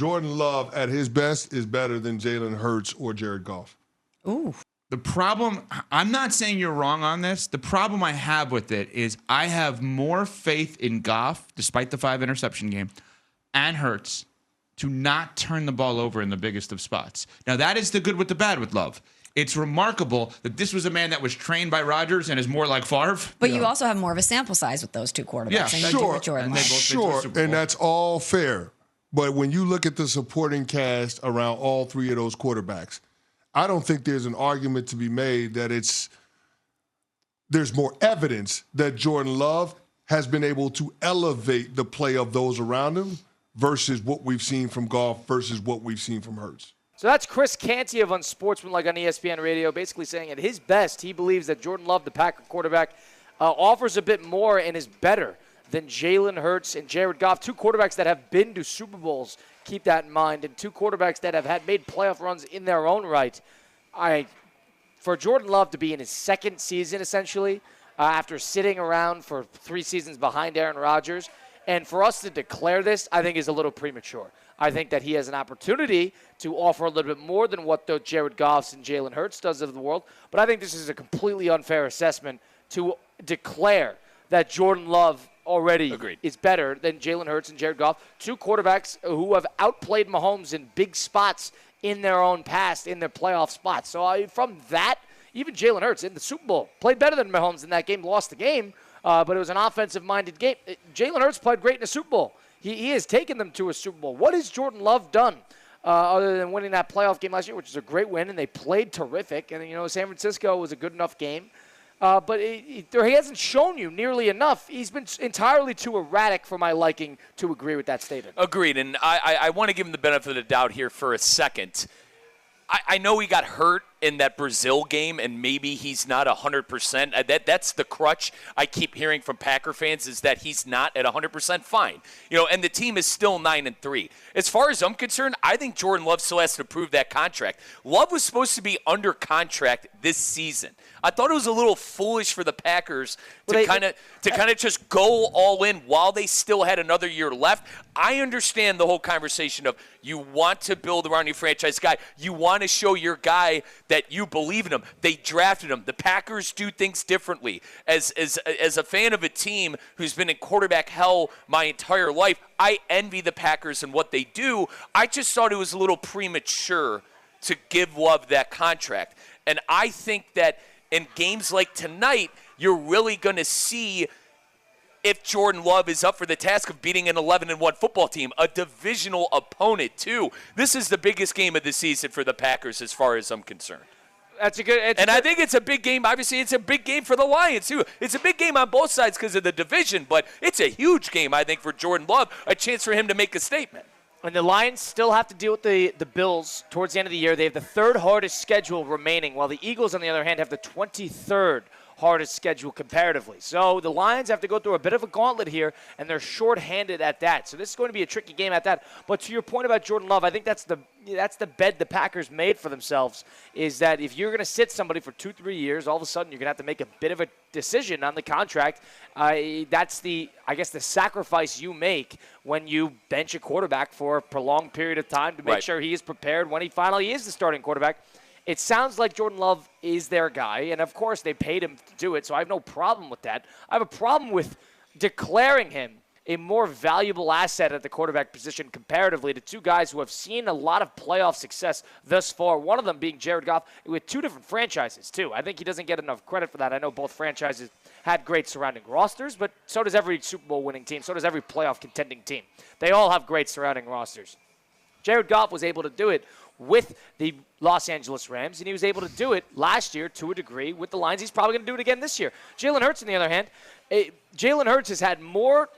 Jordan Love at his best is better than Jalen Hurts or Jared Goff. Ooh. The problem, I'm not saying you're wrong on this. The problem I have with it is I have more faith in Goff, despite the 5-interception game, and Hurts to not turn the ball over in the biggest of spots. Now, that is the good with the bad with Love. It's remarkable that this was a man that was trained by Rodgers and is more like Favre. But you also have more of a sample size with those two quarterbacks. Yeah, than you do with Jordan Love. Sure, and that's all fair. But when you look at the supporting cast around all three of those quarterbacks, I don't think there's an argument to be made that there's more evidence that Jordan Love has been able to elevate the play of those around him versus what we've seen from Goff versus what we've seen from Hurts. So that's Chris Canty of Unsportsmanlike on ESPN Radio, basically saying at his best, he believes that Jordan Love, the Packer quarterback, offers a bit more and is better than Jalen Hurts and Jared Goff, two quarterbacks that have been to Super Bowls. Keep that in mind. And two quarterbacks that have made playoff runs in their own right. For Jordan Love to be in his second season, essentially, after sitting around for 3 seasons behind Aaron Rodgers, and for us to declare this, I think is a little premature. I think that he has an opportunity to offer a little bit more than what the Jared Goffs and Jalen Hurts does of the world. But I think this is a completely unfair assessment to declare that Jordan Love already is better than Jalen Hurts and Jared Goff, two quarterbacks who have outplayed Mahomes in big spots in their own past, in their playoff spots. So from that, even Jalen Hurts in the Super Bowl played better than Mahomes in that game, lost the game, but it was an offensive-minded game. Jalen Hurts played great in the Super Bowl. He has taken them to a Super Bowl. What has Jordan Love done other than winning that playoff game last year, which is a great win, and they played terrific. And, San Francisco was a good enough game. But he hasn't shown you nearly enough. He's been entirely too erratic for my liking to agree with that statement. Agreed, and I want to give him the benefit of the doubt here for a second. I know he got hurt in that Brazil game, and maybe he's not 100%. That's the crutch I keep hearing from Packer fans is that he's not at 100% fine. And the team is still 9-3. As far as I'm concerned, I think Jordan Love still has to prove that contract. Love was supposed to be under contract this season. I thought it was a little foolish for the Packers to kind of just go all in while they still had another year left. I understand the whole conversation of you want to build around your franchise guy. You want to show your guy that you believe in him. They drafted him. The Packers do things differently. As a fan of a team who's been in quarterback hell my entire life, I envy the Packers and what they do. I just thought it was a little premature to give Love that contract. And I think that in games like tonight, you're really going to see if Jordan Love is up for the task of beating an 11-1 football team, a divisional opponent too. This is the biggest game of the season for the Packers as far as I'm concerned. That's a good. I think it's a big game. Obviously, it's a big game for the Lions too. It's a big game on both sides because of the division, but it's a huge game, I think, for Jordan Love. A chance for him to make a statement. And the Lions still have to deal with the Bills towards the end of the year. They have the third hardest schedule remaining, while the Eagles, on the other hand, have the 23rd hardest schedule comparatively. So the Lions have to go through a bit of a gauntlet here, and they're shorthanded at that. So this is going to be a tricky game at that. But to your point about Jordan Love, I think that's the bed the Packers made for themselves, is that if you're going to sit somebody for 2-3 years, all of a sudden you're going to have to make a bit of a decision on the contract. That's the sacrifice you make when you bench a quarterback for a prolonged period of time to make sure he is prepared when he finally is the starting quarterback. It sounds like Jordan Love is their guy, and of course they paid him to do it, so I have no problem with that. I have a problem with declaring him a more valuable asset at the quarterback position comparatively to two guys who have seen a lot of playoff success thus far, one of them being Jared Goff with two different franchises, too. I think he doesn't get enough credit for that. I know both franchises had great surrounding rosters, but so does every Super Bowl winning team, so does every playoff contending team. They all have great surrounding rosters. Jared Goff was able to do it with the Los Angeles Rams, and he was able to do it last year to a degree with the Lions. He's probably going to do it again this year. Jalen Hurts, on the other hand, Jalen Hurts has had more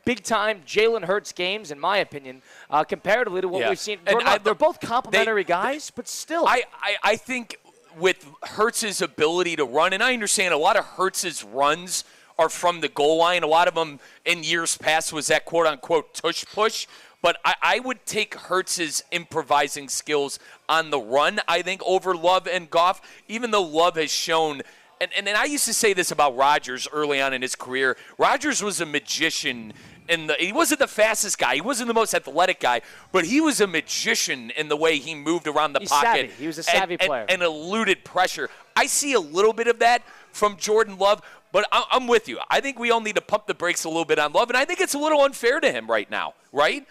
big-time Jalen Hurts games, in my opinion, comparatively to what we've seen. They're both complimentary guys, but still. I think with Hurts' ability to run, and I understand a lot of Hurts' runs are from the goal line. A lot of them in years past was that quote-unquote tush push. But I would take Hurts' improvising skills on the run, I think, over Love and Goff, even though Love has shown – and I used to say this about Rodgers early on in his career. Rodgers was a magician He wasn't the fastest guy. He wasn't the most athletic guy, but he was a magician in the way he moved around the pocket. Savvy. He was a savvy player. And eluded pressure. I see a little bit of that from Jordan Love, but I'm with you. I think we all need to pump the brakes a little bit on Love, and I think it's a little unfair to him right now, right?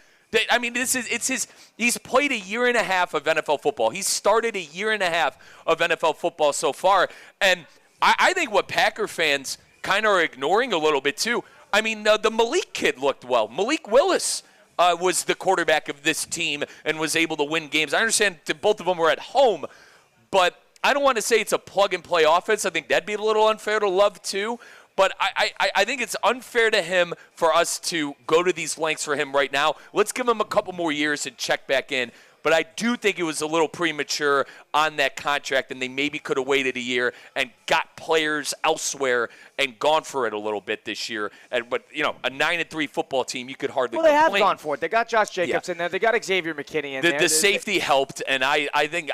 I mean, he's played a year and a half of NFL football. He's started a year and a half of NFL football so far, and I think what Packer fans kind of are ignoring a little bit too. I mean, the Malik kid looked well. Malik Willis was the quarterback of this team and was able to win games. I understand that both of them were at home, but I don't want to say it's a plug-and-play offense. I think that'd be a little unfair to Love too. But I think it's unfair to him for us to go to these lengths for him right now. Let's give him a couple more years and check back in. But I do think it was a little premature on that contract, and they maybe could have waited a year and got players elsewhere and gone for it a little bit this year. But, a 9-3 football team, you could hardly complain. Well, they have gone for it. They got Josh Jacobs in there. They got Xavier McKinney in there. The safety helped, and I think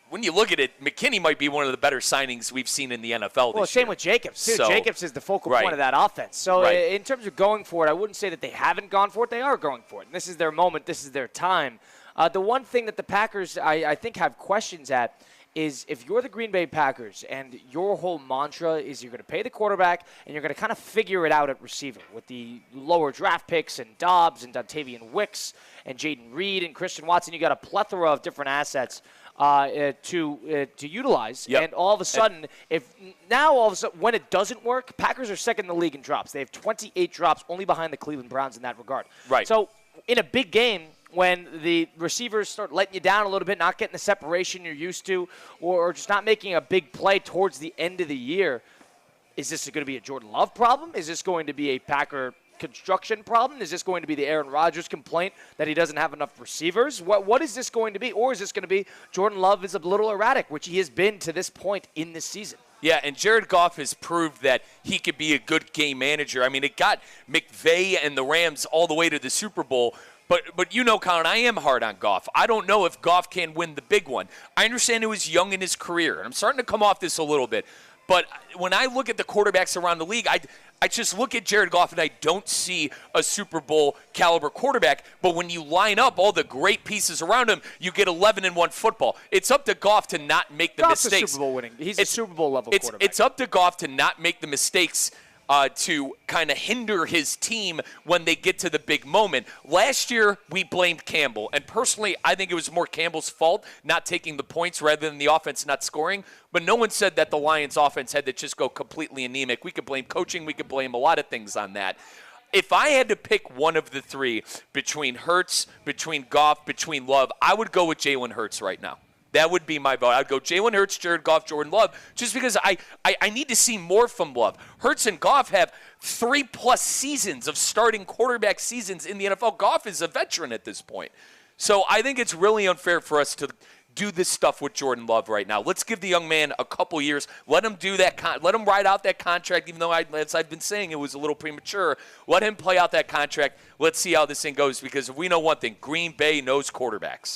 when you look at it, McKinney might be one of the better signings we've seen in the NFL this year. Well, same with Jacobs, too. Jacobs is the focal point of that offense. So in terms of going for it, I wouldn't say that they haven't gone for it. They are going for it. And this is their moment. This is their time. The one thing that the Packers, I think, have questions at is if you're the Green Bay Packers and your whole mantra is you're going to pay the quarterback and you're going to kind of figure it out at receiver with the lower draft picks and Dobbs and Dontavian Wicks and Jaden Reed and Christian Watson, you got a plethora of different assets to utilize. Yep. And all of a sudden, when it doesn't work, Packers are second in the league in drops. They have 28 drops, only behind the Cleveland Browns in that regard. Right. So in a big game, when the receivers start letting you down a little bit, not getting the separation you're used to, or just not making a big play towards the end of the year, is this going to be a Jordan Love problem? Is this going to be a Packer construction problem? Is this going to be the Aaron Rodgers complaint that he doesn't have enough receivers? What is this going to be? Or is this going to be Jordan Love is a little erratic, which he has been to this point in this season? Yeah, and Jared Goff has proved that he could be a good game manager. I mean, it got McVay and the Rams all the way to the Super Bowl. But Colin, I am hard on Goff. I don't know if Goff can win the big one. I understand he was young in his career, and I'm starting to come off this a little bit. But when I look at the quarterbacks around the league, I just look at Jared Goff, and I don't see a Super Bowl caliber quarterback. But when you line up all the great pieces around him, you get 11-1 football. It's up to Goff to not make the mistakes. Goff's a Super Bowl winning. He's a Super Bowl level quarterback. It's up to Goff to not make the mistakes to kind of hinder his team when they get to the big moment. Last year, we blamed Campbell. And personally, I think it was more Campbell's fault not taking the points rather than the offense not scoring. But no one said that the Lions offense had to just go completely anemic. We could blame coaching. We could blame a lot of things on that. If I had to pick one of the three between Hurts, between Goff, between Love, I would go with Jalen Hurts right now. That would be my vote. I'd go Jalen Hurts, Jared Goff, Jordan Love, just because I need to see more from Love. Hurts and Goff have 3+ seasons of starting quarterback seasons in the NFL. Goff is a veteran at this point. So I think it's really unfair for us to do this stuff with Jordan Love right now. Let's give the young man a couple years. Let him do that. Let him ride out that contract, even though, as I've been saying, it was a little premature. Let him play out that contract. Let's see how this thing goes, because if we know one thing, Green Bay knows quarterbacks.